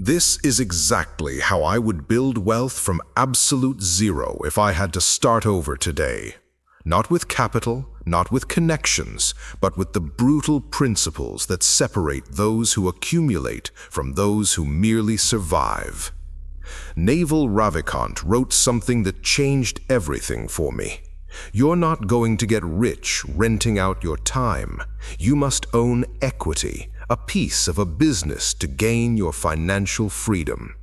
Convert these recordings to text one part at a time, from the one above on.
This is exactly how I would build wealth from absolute zero if I had to start over today. Not with capital, not with connections, but with the brutal principles that separate those who accumulate from those who merely survive. Naval Ravikant wrote something that changed everything for me. You're not going to get rich renting out your time. You must own equity, a piece of a business to gain your financial freedom.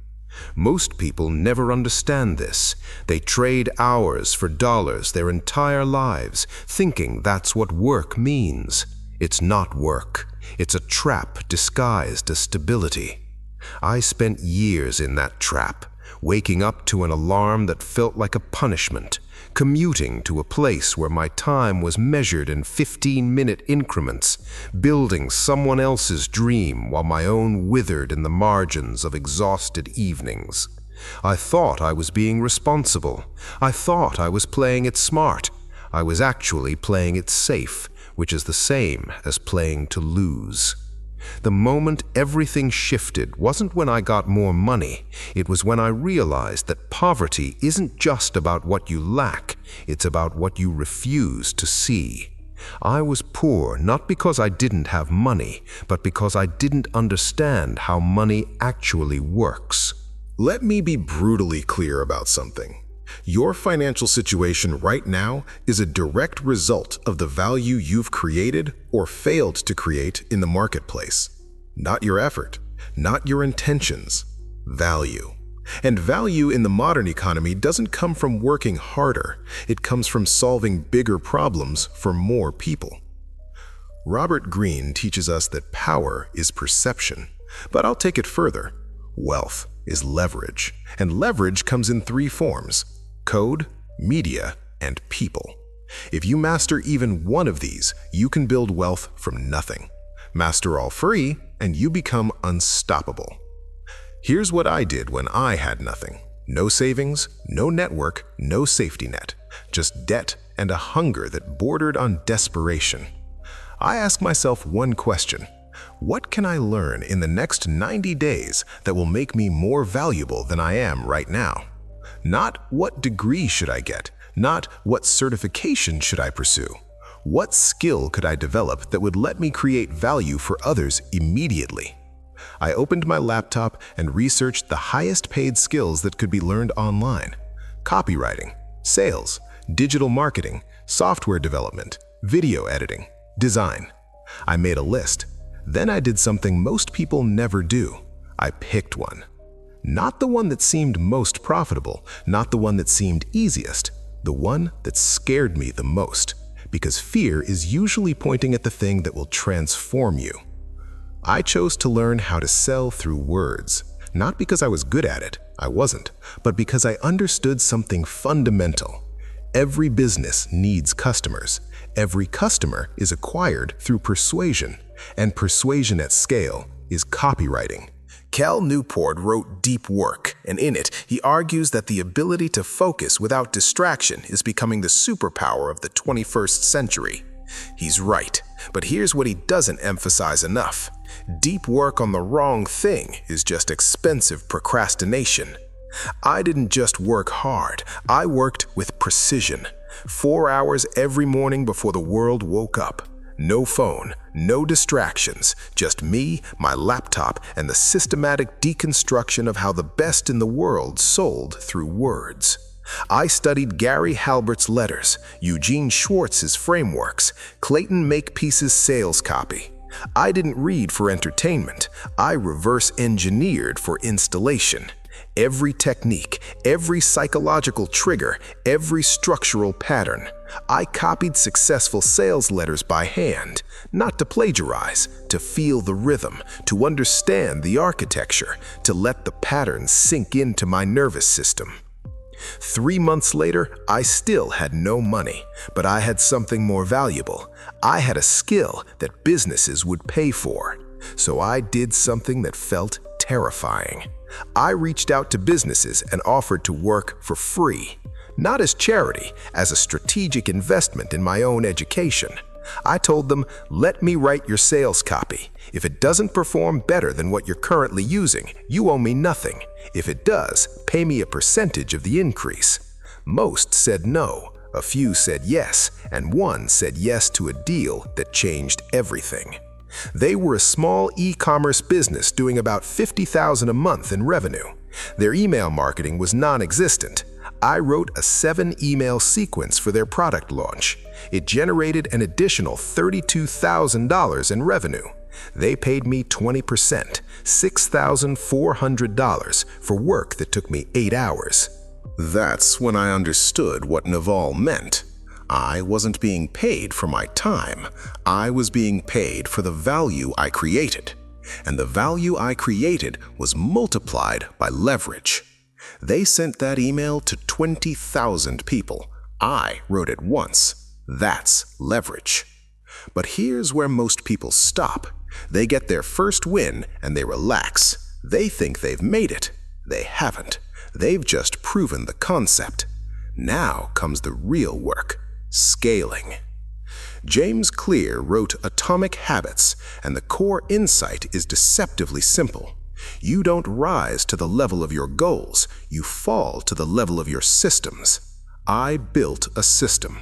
Most people never understand this. They trade hours for dollars their entire lives, thinking that's what work means. It's not work. It's a trap disguised as stability. I spent years in that trap, waking up to an alarm that felt like a punishment, commuting to a place where my time was measured in 15-minute increments, building someone else's dream while my own withered in the margins of exhausted evenings. I thought I was being responsible. I thought I was playing it smart. I was actually playing it safe, which is the same as playing to lose. The moment everything shifted wasn't when I got more money. It was when I realized that poverty isn't just about what you lack, it's about what you refuse to see. I was poor not because I didn't have money, but because I didn't understand how money actually works. Let me be brutally clear about something. Your financial situation right now is a direct result of the value you've created or failed to create in the marketplace. Not your effort, not your intentions, value. And value in the modern economy doesn't come from working harder. It comes from solving bigger problems for more people. Robert Greene teaches us that power is perception, but I'll take it further. Wealth is leverage, and leverage comes in three forms: code, media, and people. If you master even one of these, you can build wealth from nothing. Master all three, and you become unstoppable. Here's what I did when I had nothing. No savings, no network, no safety net. Just debt and a hunger that bordered on desperation. I asked myself one question: what can I learn in the next 90 days that will make me more valuable than I am right now? Not what degree should I get, not what certification should I pursue. What skill could I develop that would let me create value for others immediately? I opened my laptop and researched the highest paid skills that could be learned online: copywriting, sales, digital marketing, software development, video editing, design. I made a list. Then I did something most people never do. I picked one. Not the one that seemed most profitable, not the one that seemed easiest, the one that scared me the most, because fear is usually pointing at the thing that will transform you. I chose to learn how to sell through words, not because I was good at it, I wasn't, but because I understood something fundamental. Every business needs customers. Every customer is acquired through persuasion, and persuasion at scale is copywriting. Cal Newport wrote Deep Work, and in it, he argues that the ability to focus without distraction is becoming the superpower of the 21st century. He's right, but here's what he doesn't emphasize enough. Deep work on the wrong thing is just expensive procrastination. I didn't just work hard, I worked with precision. 4 hours every morning before the world woke up. No phone, no distractions, just me, my laptop, and the systematic deconstruction of how the best in the world sold through words. I studied Gary Halbert's letters, Eugene Schwartz's frameworks, Clayton Makepeace's sales copy. I didn't read for entertainment, I reverse engineered for installation. Every technique, every psychological trigger, every structural pattern. I copied successful sales letters by hand, not to plagiarize, to feel the rhythm, to understand the architecture, to let the patterns sink into my nervous system. 3 months later, I still had no money, but I had something more valuable. I had a skill that businesses would pay for. So I did something that felt terrifying. I reached out to businesses and offered to work for free. Not as charity, as a strategic investment in my own education. I told them, let me write your sales copy. If it doesn't perform better than what you're currently using, you owe me nothing. If it does, pay me a percentage of the increase. Most said no, a few said yes, and one said yes to a deal that changed everything. They were a small e-commerce business doing about $50,000 a month in revenue. Their email marketing was non-existent. I wrote a 7-email sequence for their product launch. It generated an additional $32,000 in revenue. They paid me 20%, $6,400 for work that took me 8 hours. That's when I understood what Naval meant. I wasn't being paid for my time. I was being paid for the value I created. And the value I created was multiplied by leverage. They sent that email to 20,000 people. I wrote it once. That's leverage. But here's where most people stop. They get their first win and they relax. They think they've made it. They haven't. They've just proven the concept. Now comes the real work, scaling. James Clear wrote Atomic Habits, and the core insight is deceptively simple. You don't rise to the level of your goals, you fall to the level of your systems. I built a system.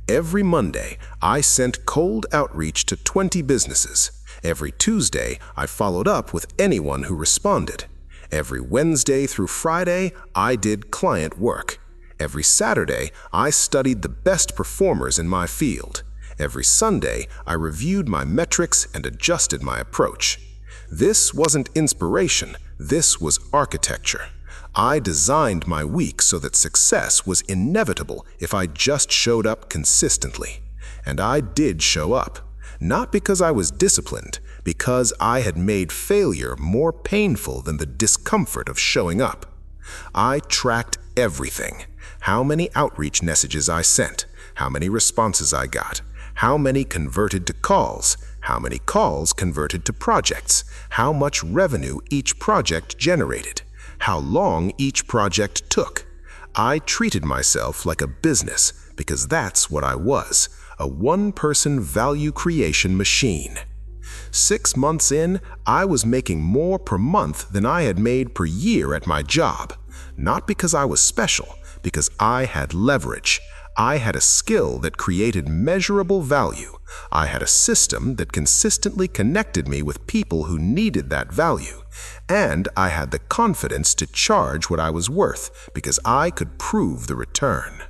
Every Monday, I sent cold outreach to 20 businesses. Every Tuesday, I followed up with anyone who responded. Every Wednesday through Friday, I did client work. Every Saturday, I studied the best performers in my field. Every Sunday, I reviewed my metrics and adjusted my approach. This wasn't inspiration, this was architecture. I designed my week so that success was inevitable if I just showed up consistently. And I did show up. Not because I was disciplined, because I had made failure more painful than the discomfort of showing up. I tracked everything. How many outreach messages I sent, how many responses I got, how many converted to calls, how many calls converted to projects, how much revenue each project generated, how long each project took. I treated myself like a business because that's what I was, a one-person value creation machine. 6 months in, I was making more per month than I had made per year at my job. Not because I was special, because I had leverage. I had a skill that created measurable value. I had a system that consistently connected me with people who needed that value. And I had the confidence to charge what I was worth because I could prove the return.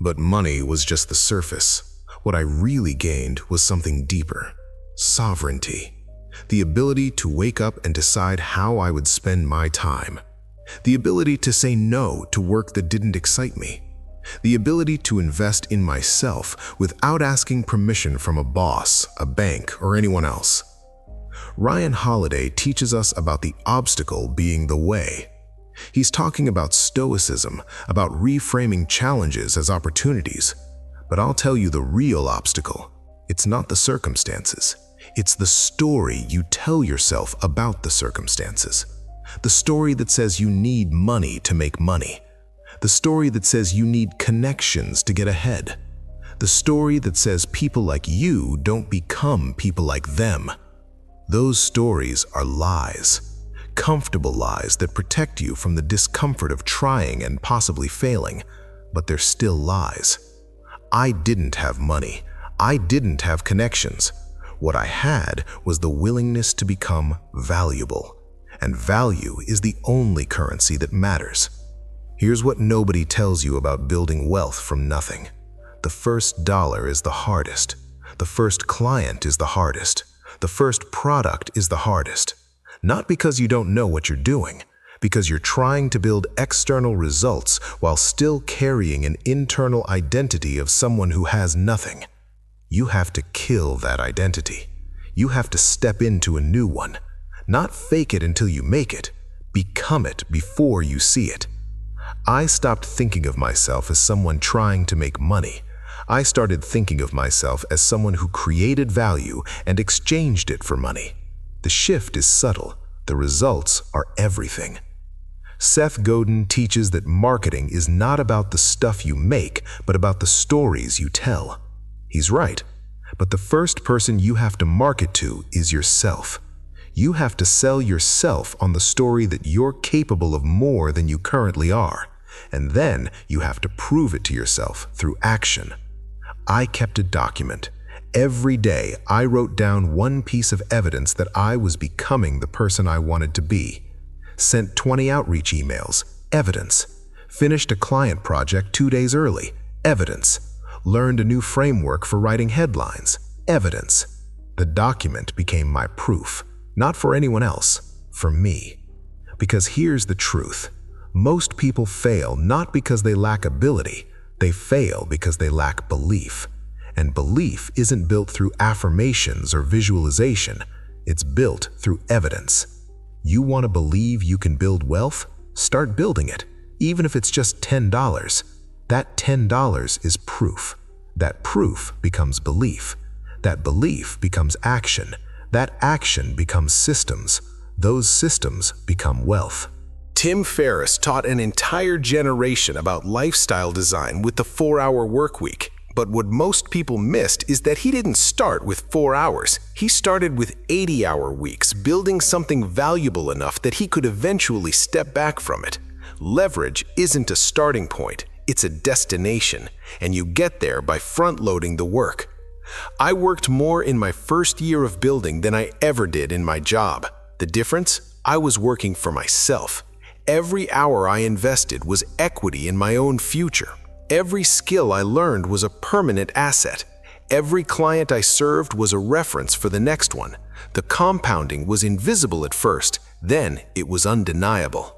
But money was just the surface. What I really gained was something deeper. Sovereignty. The ability to wake up and decide how I would spend my time. The ability to say no to work that didn't excite me. The ability to invest in myself without asking permission from a boss, a bank, or anyone else. Ryan Holiday teaches us about the obstacle being the way. He's talking about stoicism, about reframing challenges as opportunities. But I'll tell you the real obstacle. It's not the circumstances. It's the story you tell yourself about the circumstances. The story that says you need money to make money. The story that says you need connections to get ahead. The story that says people like you don't become people like them. Those stories are lies. Comfortable lies that protect you from the discomfort of trying and possibly failing, but they're still lies. I didn't have money. I didn't have connections. What I had was the willingness to become valuable. And value is the only currency that matters. Here's what nobody tells you about building wealth from nothing. The first dollar is the hardest. The first client is the hardest. The first product is the hardest. Not because you don't know what you're doing, because you're trying to build external results while still carrying an internal identity of someone who has nothing. You have to kill that identity. You have to step into a new one. Not fake it until you make it. Become it before you see it. I stopped thinking of myself as someone trying to make money. I started thinking of myself as someone who created value and exchanged it for money. The shift is subtle. The results are everything. Seth Godin teaches that marketing is not about the stuff you make, but about the stories you tell. He's right. But the first person you have to market to is yourself. You have to sell yourself on the story that you're capable of more than you currently are. And then you have to prove it to yourself through action. I kept a document. Every day, I wrote down one piece of evidence that I was becoming the person I wanted to be. Sent 20 outreach emails. Evidence. Finished a client project 2 days early. Evidence. Learned a new framework for writing headlines. Evidence. The document became my proof. Not for anyone else, for me. Because here's the truth. Most people fail not because they lack ability. They fail because they lack belief. And belief isn't built through affirmations or visualization. It's built through evidence. You want to believe you can build wealth? Start building it, even if it's just $10. That $10 is proof. That proof becomes belief. That belief becomes action. That action becomes systems. Those systems become wealth. Tim Ferriss taught an entire generation about lifestyle design with the 4-hour work week. But what most people missed is that he didn't start with 4 hours. He started with 80-hour weeks, building something valuable enough that he could eventually step back from it. Leverage isn't a starting point, it's a destination, and you get there by front-loading the work. I worked more in my first year of building than I ever did in my job. The difference? I was working for myself. Every hour I invested was equity in my own future. Every skill I learned was a permanent asset. Every client I served was a reference for the next one. The compounding was invisible at first, then it was undeniable.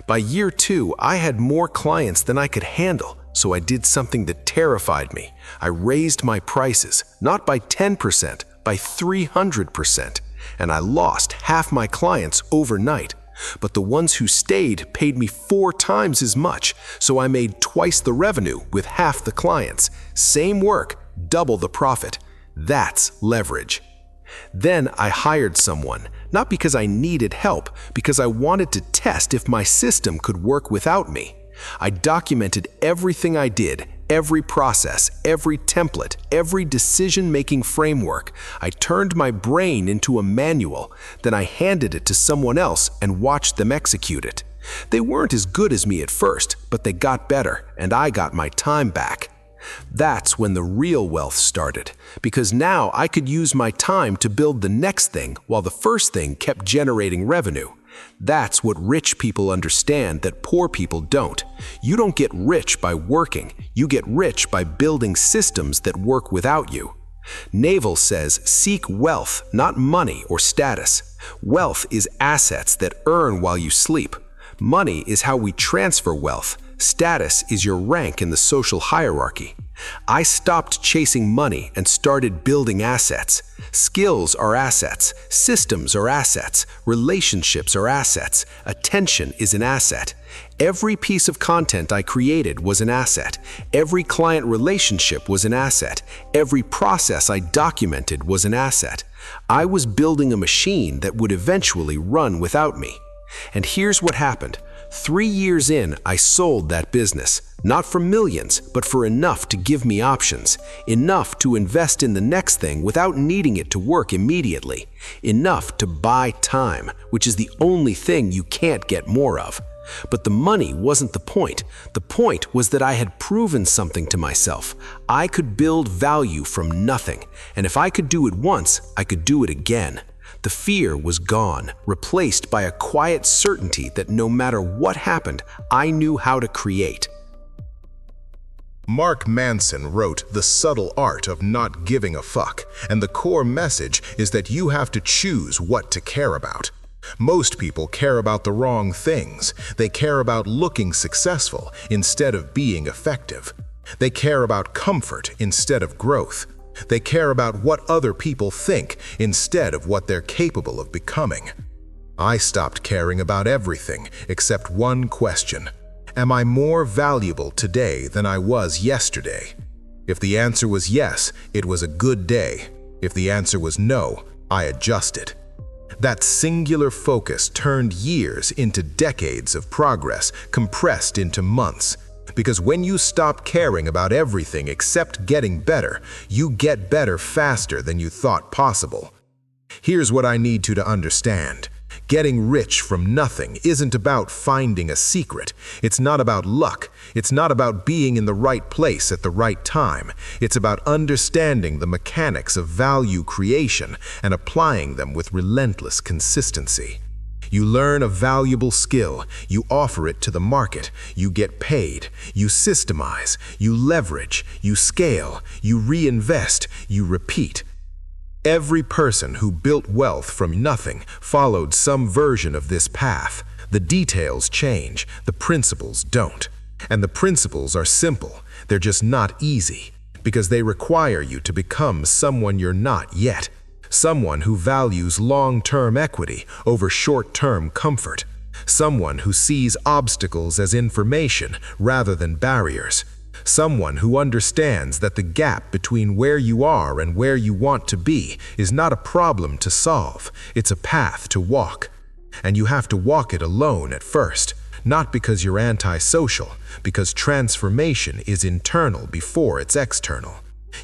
By year 2, I had more clients than I could handle, so I did something that terrified me. I raised my prices, not by 10%, by 300%, and I lost half my clients overnight. But the ones who stayed paid me 4 times as much, so I made twice the revenue with half the clients. Same work, double the profit. That's leverage. Then I hired someone, not because I needed help, because I wanted to test if my system could work without me. I documented everything I did, every process, every template, every decision-making framework. I turned my brain into a manual, then I handed it to someone else and watched them execute it. They weren't as good as me at first, but they got better, and I got my time back. That's when the real wealth started, because now I could use my time to build the next thing while the first thing kept generating revenue. That's what rich people understand that poor people don't. You don't get rich by working. You get rich by building systems that work without you. Naval says, seek wealth, not money or status. Wealth is assets that earn while you sleep. Money is how we transfer wealth. Status is your rank in the social hierarchy. I stopped chasing money and started building assets. Skills are assets. Systems are assets. Relationships are assets. Attention is an asset. Every piece of content I created was an asset. Every client relationship was an asset. Every process I documented was an asset. I was building a machine that would eventually run without me. And here's what happened. 3 years in, I sold that business, not for millions, but for enough to give me options, enough to invest in the next thing without needing it to work immediately, enough to buy time, which is the only thing you can't get more of. But the money wasn't the point. The point was that I had proven something to myself. I could build value from nothing, and if I could do it once, I could do it again. The fear was gone, replaced by a quiet certainty that no matter what happened, I knew how to create. Mark Manson wrote The Subtle Art of Not Giving a Fuck, and the core message is that you have to choose what to care about. Most people care about the wrong things. They care about looking successful instead of being effective. They care about comfort instead of growth. They care about what other people think instead of what they're capable of becoming. I stopped caring about everything except one question. Am I more valuable today than I was yesterday? If the answer was yes, it was a good day. If the answer was no, I adjusted. That singular focus turned years into decades of progress compressed into months. Because when you stop caring about everything except getting better, you get better faster than you thought possible. Here's what I need you to understand. Getting rich from nothing isn't about finding a secret. It's not about luck. It's not about being in the right place at the right time. It's about understanding the mechanics of value creation and applying them with relentless consistency. You learn a valuable skill, you offer it to the market, you get paid, you systemize, you leverage, you scale, you reinvest, you repeat. Every person who built wealth from nothing followed some version of this path. The details change, the principles don't. And the principles are simple, they're just not easy, because they require you to become someone you're not yet. Someone who values long-term equity over short-term comfort. Someone who sees obstacles as information rather than barriers. Someone who understands that the gap between where you are and where you want to be is not a problem to solve, it's a path to walk. And you have to walk it alone at first, not because you're antisocial, because transformation is internal before it's external.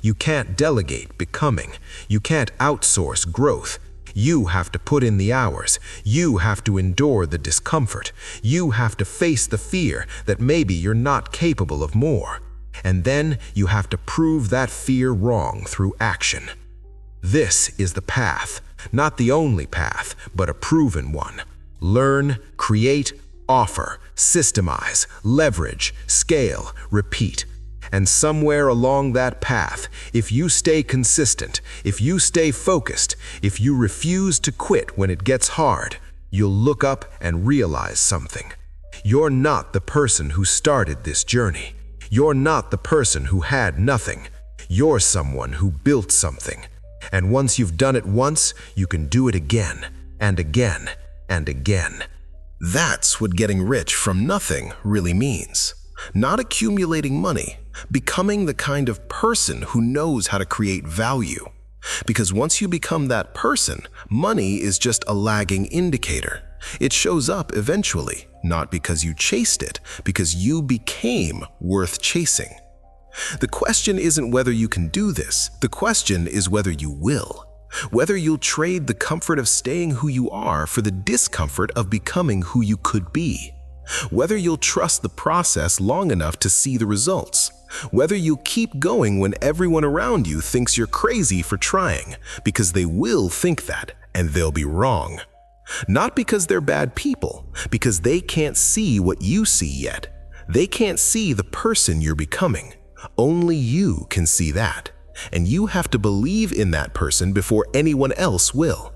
You can't delegate becoming. You can't outsource growth. You have to put in the hours. You have to endure the discomfort. You have to face the fear that maybe you're not capable of more. And then you have to prove that fear wrong through action. This is the path, not the only path, but a proven one. Learn, create, offer, systemize, leverage, scale, repeat. And somewhere along that path, if you stay consistent, if you stay focused, if you refuse to quit when it gets hard, you'll look up and realize something. You're not the person who started this journey. You're not the person who had nothing. You're someone who built something. And once you've done it once, you can do it again, and again, and again. That's what getting rich from nothing really means. Not accumulating money, becoming the kind of person who knows how to create value. Because once you become that person, money is just a lagging indicator. It shows up eventually, not because you chased it, because you became worth chasing. The question isn't whether you can do this, the question is whether you will. Whether you'll trade the comfort of staying who you are for the discomfort of becoming who you could be. Whether you'll trust the process long enough to see the results. Whether you'll keep going when everyone around you thinks you're crazy for trying, because they will think that, and they'll be wrong. Not because they're bad people, because they can't see what you see yet. They can't see the person you're becoming. Only you can see that. And you have to believe in that person before anyone else will.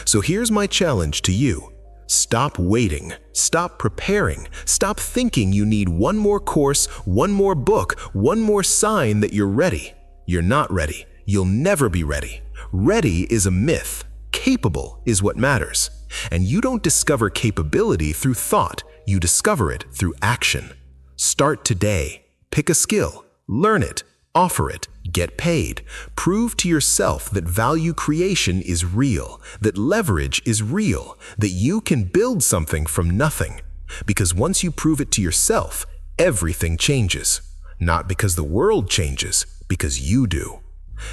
So here's my challenge to you. Stop waiting. Stop preparing. Stop thinking you need one more course, one more book, one more sign that you're ready. You're not ready. You'll never be ready. Ready is a myth. Capable is what matters. And you don't discover capability through thought. You discover it through action. Start today. Pick a skill. Learn it. Offer it. Get paid. Prove to yourself that value creation is real, that leverage is real, that you can build something from nothing. Because once you prove it to yourself, everything changes. Not because the world changes, because you do.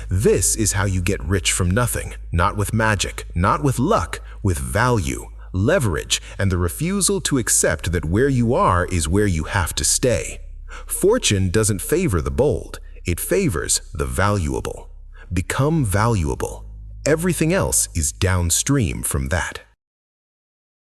This is how you get rich from nothing, not with magic, not with luck, with value, leverage, and the refusal to accept that where you are is where you have to stay. Fortune doesn't favor the bold. It favors the valuable. Become valuable. Everything else is downstream from that.